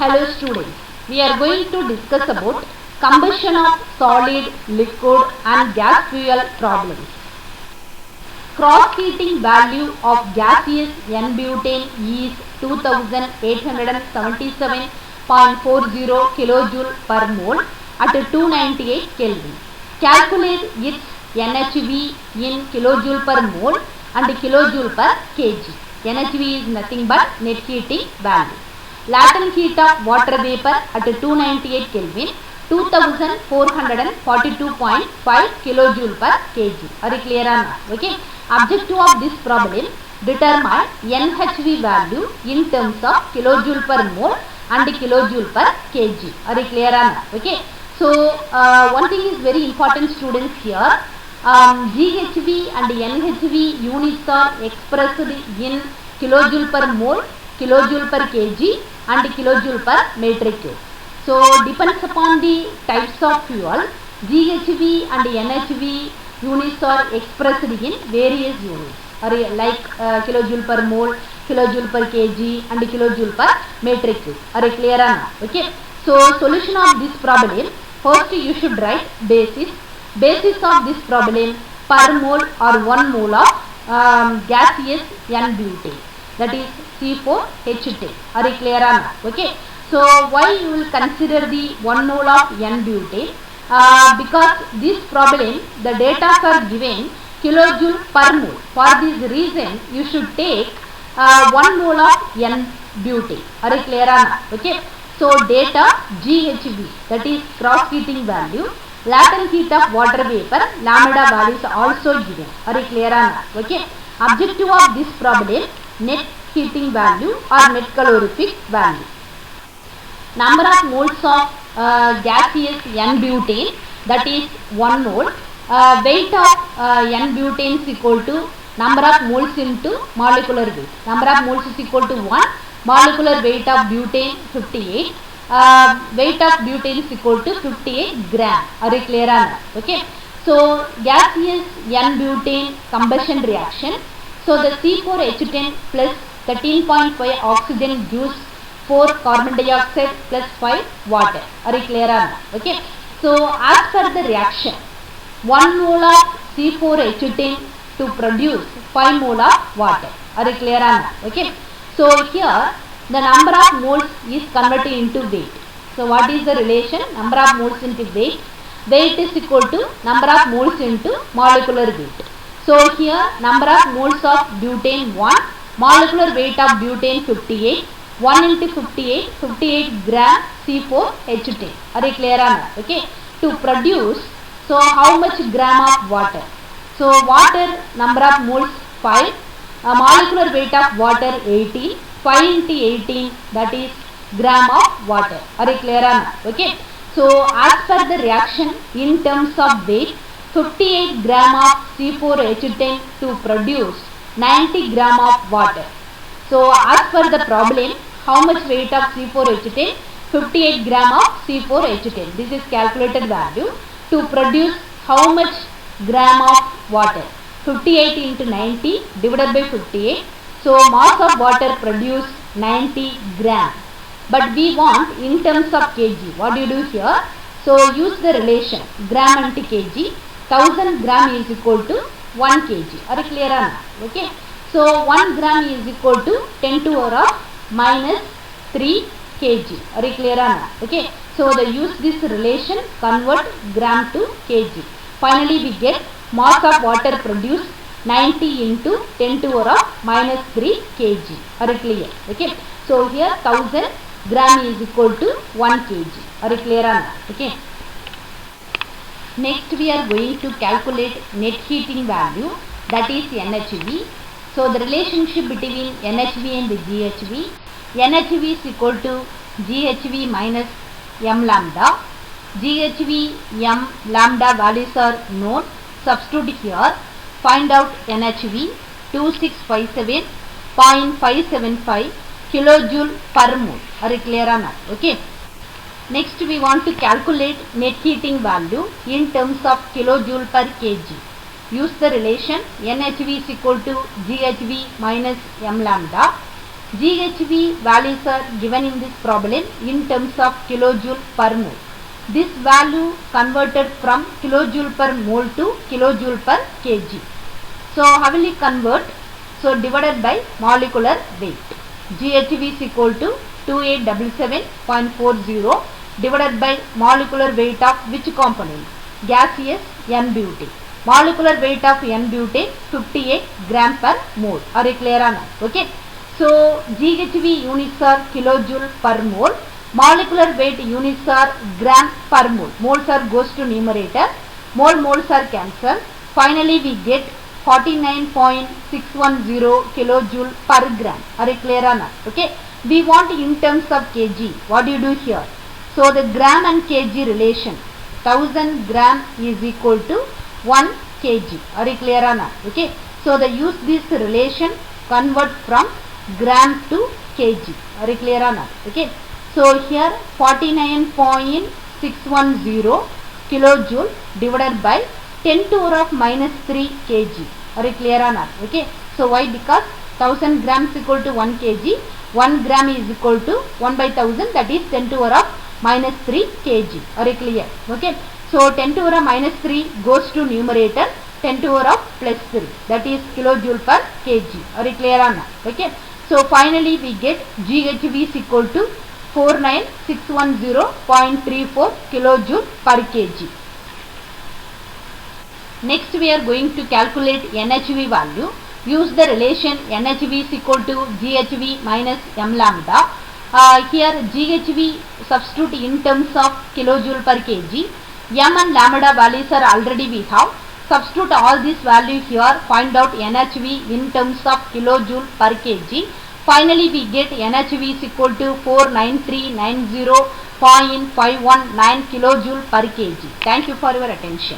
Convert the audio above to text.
Hello students, we are going to discuss about combustion of solid, liquid and gas fuel problems. Cross heating value of gaseous N-butane is 2877.40 kJ per mole at 298 Kelvin. Calculate its NHV in kJ per mole and kJ per kg. NHV is nothing but net heating value. Latent heat of water vapor at 298 Kelvin 2442.5 kJ per kg. Are you clear or not? Okay. Objective of this problem: determine NHV value in terms of kJ per mole and kJ per kg. Are you clear or not? Okay. So one thing is very important, students, here. GHV and NHV units are expressed in kJ per mole, kJ per kg and kJ per metric cube. So depends upon the types of fuel, GHV and NHV units are expressed in various units, like kJ per mole, kJ per kg and kJ per metric cube. Are you clear or not? Okay. So solution of this problem: first you should write basis of this problem: per mole or 1 mole of gaseous N-butane, that is C4H10. Are you clear or not? Okay. So why you will consider the 1 mole of N-butane? Because this problem the data are given kilojoule per mole. For this reason you should take 1 mole of N-butane. Are you clear or not? Okay. So data GHV, that is cross heating value, latent heat of water vapor, lambda values also given. Are you clear or not? Okay. Objective of this problem: net heating value or net calorific value. Number of moles of gaseous N-butane, that is 1 mole. Weight of N-butane is equal to number of moles into molecular weight. Number of moles is equal to 1. Molecular weight of butane 58. Weight of butane is equal to 58 gram. Are you clear or not? Okay. So gaseous N-butane combustion reaction. So the C4H10 plus 13.5 oxygen gives 4 carbon dioxide plus 5 water. Are you clear or not? Okay. So as per the reaction, 1 mole of C4H10 to produce 5 mole of water. Are you clear or not? Okay. So here the number of moles is converted into weight. So what is the relation? Number of moles into weight. Weight is equal to number of moles into molecular weight. So here number of moles of butane 1, molecular weight of butane 58, 1 into 58, 58 gram C4H10. Are you clear or not? Okay. To produce, so how much gram of water? So water number of moles 5, molecular weight of water 18, 5 into 18, that is gram of water. Are you clear or not? Okay. So as per the reaction in terms of weight, 58 gram of C4H10 to produce 90 gram of water. So as per the problem, how much weight of C4H10? 58 gram of C4H10. This is calculated value. To produce how much gram of water? 58 into 90 divided by 58. So mass of water produced 90 gram. But we want in terms of kg. What do you do here? So use the relation gram into kg. 1000 gram is equal to 1 kg. Are you clear or not? Okay. So 1 gram is equal to 10 to the power of minus 3 kg. Are you clear or not? Okay. So the use this relation, convert gram to kg. Finally we get mass of water produced 90 into 10 to the power of minus 3 kg. Are you clear? Okay. So here 1000 gram is equal to 1 kg. Are you clear or not? Okay. Next we are going to calculate net heating value, that is NHV. So the relationship between NHV and GHV. NHV is equal to GHV minus M lambda. GHV, M, lambda values are known. Substitute here. Find out NHV 2657.575 kilojoule per mole. Are you clear or not? Okay. Next we want to calculate net heating value in terms of kilojoule per kg. Use the relation NHV is equal to GHV minus M lambda. GHV values are given in this problem in terms of kilojoule per mole. This value converted from kilojoule per mole to kilojoule per kg. So how will we convert? So divided by molecular weight. GHV is equal to 2877.40 divided by molecular weight of which component? Gaseous N-butane. Molecular weight of N-butane 58 gram per mole. Are you clear or not? Okay. So GHV units are kilojoule per mole. Molecular weight units are gram per mole. Moles are goes to numerator. Moles are cancelled. Finally we get 49.610 kilojoule per gram. Are you clear or not? Okay. We want in terms of kg. What do you do here? So the gram and kg relation. 1000 gram is equal to 1 kg. Are you clear or not? Okay. So the use this relation, convert from gram to kg. Are you clear or not? Okay. So here 49.610 kilojoule divided by 10 to the power of minus 3 kg. Are you clear or not? Okay. So why? Because 1000 grams equal to 1 kg. 1 gram is equal to 1 by 1000, that is 10 to the power of minus 3 kg. Are you clear? Okay. So 10 to the power of minus 3 goes to numerator, 10 to the power of plus 3, that is kilojoule per kg. Are you clear or not? Okay. So finally we get GHV is equal to 49610.34 kilojoule per kg. Next we are going to calculate NHV value. Use the relation NHV is equal to GHV minus m lambda. Here GHV substitute in terms of kilojoule per kg. M and lambda values are already we have. Substitute all this value here. Find out NHV in terms of kilojoule per kg. Finally we get NHV is equal to 49390.519 kilojoule per kg. Thank you for your attention.